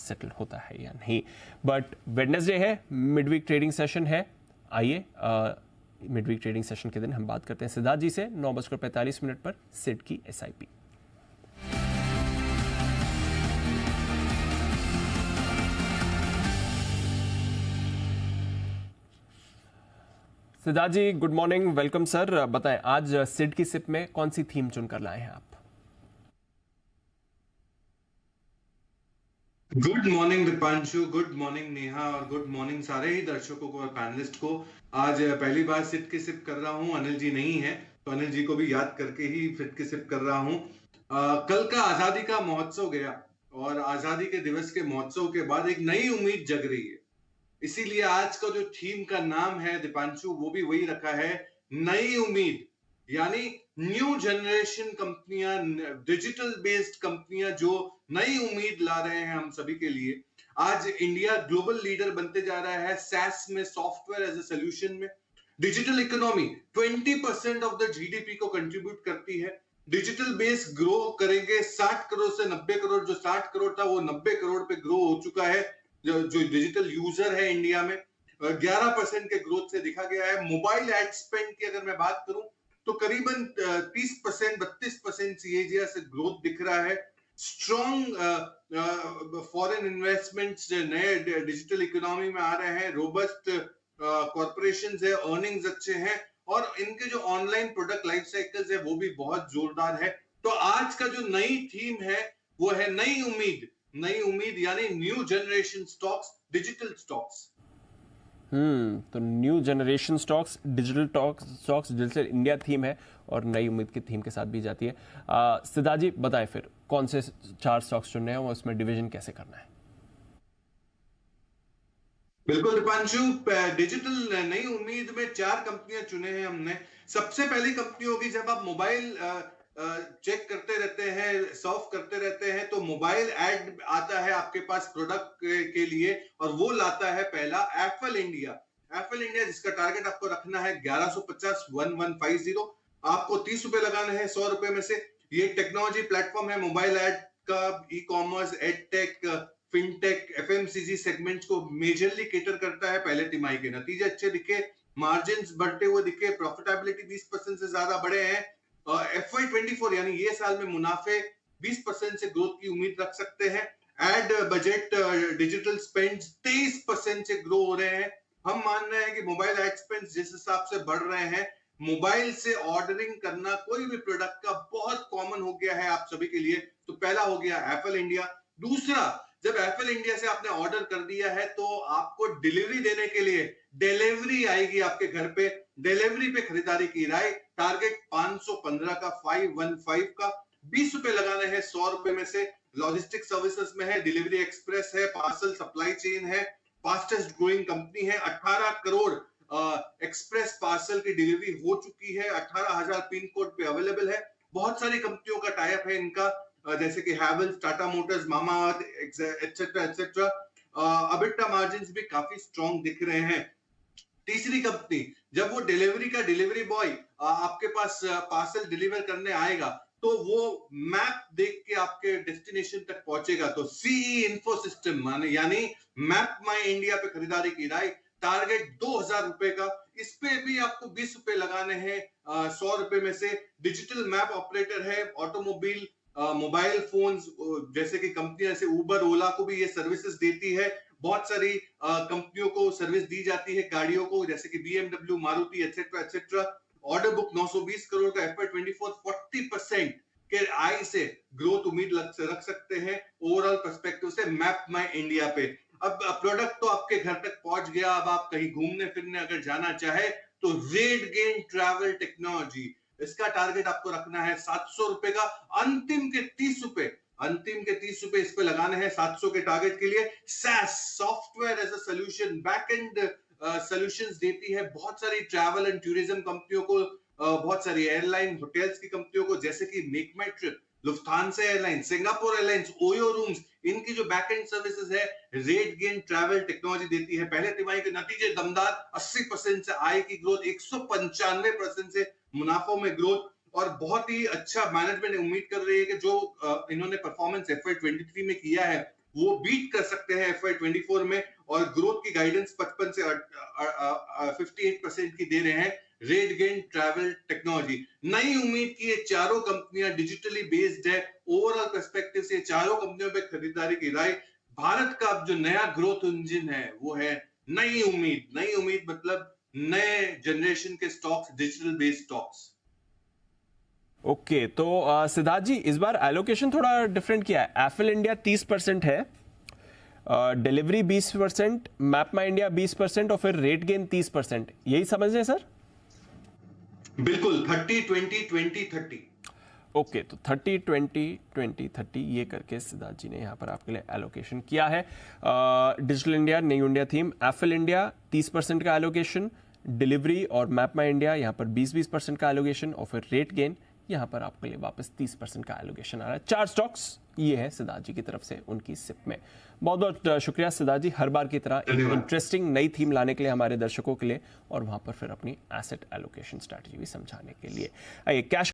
Settle होता है या नहीं। बट वेडनेसडे है, मिड वीक ट्रेडिंग सेशन है। आइए मिड वीक ट्रेडिंग सेशन के दिन हम बात करते हैं सिद्धार्थ जी से 9:45 पर सिड की SIP। सिद्धार्थ जी गुड मॉर्निंग, वेलकम सर। बताएं आज सिड की सिप में कौन सी थीम चुनकर लाए हैं आप? Good morning Deepanshu, good morning Neha और गुड मॉर्निंग सारे ही दर्शकों को और पैनलिस्ट को। आज पहली बार सिट की सिप कर रहा हूं, अनिल जी नहीं है तो अनिल जी को भी याद करके ही सिट की सिप कर रहा हूं। कल का आजादी का महोत्सव गया और आजादी के दिवस के महोत्सव के बाद एक नई उम्मीद जग रही है। इसीलिए आज का जो थीम का नाम है दीपांशु वो भी वही रखा है, नई उम्मीद। यानी न्यू जनरेशन कंपनियां, डिजिटल बेस्ड कंपनियां जो नई उम्मीद ला रहे हैं हम सभी के लिए। आज इंडिया ग्लोबल लीडर बनते जा रहा है सैस में, सॉफ्टवेयर एज ए सोल्यूशन में। Digital economy 20% of the GDP को कंट्रीब्यूट करती है। डिजिटल बेस ग्रो करेंगे, 60 करोड़ से 90 करोड़, जो 60 करोड़ था वो 90 करोड़ पे ग्रो हो चुका है। जो डिजिटल यूजर है इंडिया में 11% के ग्रोथ से दिखा गया है। मोबाइल एड स्पेंड की अगर मैं बात करूं तो करीबन 30%, 32% CAGR से ग्रोथ दिख रहा है। स्ट्रॉन्ग फॉरेन इन्वेस्टमेंट्स नए डिजिटल इकोनॉमी में आ रहे हैं। रोबस्ट कॉर्पोरेशंस है, अर्निंग्स अच्छे हैं और इनके जो ऑनलाइन प्रोडक्ट लाइफ साइकिल्स है वो भी बहुत जोरदार है। तो आज का जो नई थीम है वो है नई उम्मीद। नई उम्मीद यानी new generation stocks, digital stocks. तो new generation stocks, digital stocks, digital India theme है और नई उम्मीद की थीम के साथ भी जाती है। सिद्धार्थ जी बताएं फिर कौन से 4 स्टॉक्स चुनने हैं और उसमें डिवीजन कैसे करना है? बिल्कुल दीपांशु, डिजिटल नई उम्मीद में 4 कंपनियां चुने हैं हमने। सबसे पहली कंपनी होगी, जब आप मोबाइल चेक करते रहते हैं, सर्फ करते रहते हैं तो मोबाइल एड आता है आपके पास प्रोडक्ट के लिए और वो लाता है पहला एप्पल इंडिया। एप्पल इंडिया जिसका टारगेट आपको रखना है 1150, 1150। आपको 30 रुपए लगाने हैं 100 रुपए में से। ये टेक्नोलॉजी प्लेटफॉर्म है मोबाइल एड का, e commerce, ed tech, fintech, FMCG segments को मेजरली केटर करता है। पहले तिमाही के नतीजे अच्छे दिखे, मार्जिन बढ़ते हुए दिखे, प्रॉफिटेबिलिटी 20% से ज्यादा बढ़े हैं। FY24 यानी ये साल में मुनाफे 20% से ग्रोथ की उम्मीद रख सकते हैं। एड बजट, डिजिटल स्पेंड 23% से ग्रो हो रहे हैं। हम मान रहे हैं कि मोबाइल एड स्पेंड जिस हिसाब से बढ़ रहे हैं, मोबाइल से ऑर्डरिंग करना कोई भी प्रोडक्ट का बहुत कॉमन हो गया है आप सभी के लिए। तो पहला हो गया एप्पल इंडिया। दूसरा, जब एप्पल इंडिया से आपने ऑर्डर कर दिया है तो आपको डिलीवरी देने के लिए डिलीवरी आएगी आपके घर पे। डिलीवरी पे खरीदारी की राय, टारगेट 515 का, 515 का, 20 रुपए लगाने हैं 100 रुपए में से। लॉजिस्टिक सर्विसेज में है, डिलीवरी एक्सप्रेस है, पार्सल सप्लाई चेन है, फास्टेस्ट ग्रोइंग कंपनी है। 18 करोड़ एक्सप्रेस पार्सल की डिलीवरी हो चुकी है, 18,000 पिन कोड पे अवेलेबल है। बहुत सारी कंपनियों का टाइप है इनका, जैसे कि Havells, Tata Motors, Mamaearth etcetera etcetera. EBITA margins भी काफी स्ट्रॉन्ग दिख रहे हैं। तीसरी कंपनी, जब वो डिलीवरी बॉय आपके पास पार्सल डिलीवर करने आएगा तो वो मैप देख के आपके डेस्टिनेशन तक पहुंचेगा। तो CE इंफो सिस्टम यानी मैप माई इंडिया पे खरीदारी की राय, टारगेट 2,000 रुपए का। इस पे भी आपको 20 रुपए लगाने हैं 100 रुपए में से। डिजिटल मैप ऑपरेटर है, ऑटोमोबाइल, मोबाइल फोन्स जैसे कि कंपनी जैसे उबर, ओला को भी ये सर्विसेज देती है। बहुत सारी कंपनियों को सर्विस दी जाती है, गाड़ियों को, जैसे कि BMW, Maruti etcetera etcetera. Order book 920 crore का, FY24 40% के आय से ग्रोथ उम्मीद रख सकते हैं ओवरऑल पर्सपेक्टिव से मैप माई इंडिया पे। अब प्रोडक्ट तो आपके घर तक पहुंच गया। अब आप कहीं घूमने फिरने अगर जाना चाहे तो रेडगेन ट्रैवल टेक्नोलॉजी, इसका टारगेट आपको रखना है 700 रुपए का। अंतिम के 30 रुपए इस पे लगाने हैं 700 के टारगेट के लिए। SaaS, software as a solution, back end solutions देती है बहुत सारी ट्रैवल एंड टूरिज्म कंपनियों को, बहुत सारी एयरलाइन, होटल्स की कंपनियों को, जैसे कि MakeMyTrip, Lufthansa Airlines, Singapore Airlines, OYO rooms. इनकी जो बैक एंड सर्विसेज है रेट गेन ट्रैवल टेक्नोलॉजी देती है। पहले तिमाही के नतीजे दमदार, 80% से आय की ग्रोथ, 195% से मुनाफों में ग्रोथ और बहुत ही अच्छा मैनेजमेंट उम्मीद कर रही है कि जो इन्होंने परफॉर्मेंस FY23 में किया है वो बीट कर सकते हैं FY24 में, और ग्रोथ की गाइडेंस 55 से 58% की दे रहे हैं। रेडगेन ट्रैवल टेक्नोलॉजी, नई उम्मीद की ये चारों कंपनियां डिजिटली बेस्ड है। ओवरऑल पर्सपेक्टिव से चारों कंपनियों पे खरीदारी की राय। भारत का अब जो नया ग्रोथ इंजन है वो है नई उम्मीद। नई उम्मीद मतलब नए जनरेशन के stocks, digital based stocks. Okay, तो सिद्धार्थ जी, इस बार एलोकेशन थोड़ा डिफरेंट किया है। एफएल इंडिया 30% है, डिलीवरी 20%, मैप माई इंडिया 20% और फिर रेट गेन 30%, यही समझ रहे हैं सर? बिल्कुल, 30-20-20-30। ओके, तो 30-20-20-30 ये करके सिद्धार्थ जी ने यहाँ पर आपके लिए एलोकेशन किया है। डिजिटल इंडिया, नई इंडिया थीम, एफएल इंडिया 30% का एलोकेशन, डिलीवरी और मैप माई इंडिया यहाँ पर 20% का एलोकेशन और फिर रेट गेन यहाँ पर आपके लिए वापस 30% का एलोकेशन आ रहा है। 4 स्टॉक्स ये है सिद्धार्थ जी की तरफ से उनकी सिप में। बहुत बहुत शुक्रिया सिद्धार्थ जी, हर बार की तरह एक इंटरेस्टिंग नई थीम लाने के लिए हमारे दर्शकों के लिए, और वहां पर फिर अपनी एसेट एलोकेशन स्ट्रैटेजी भी समझाने के लिए। आइए कैश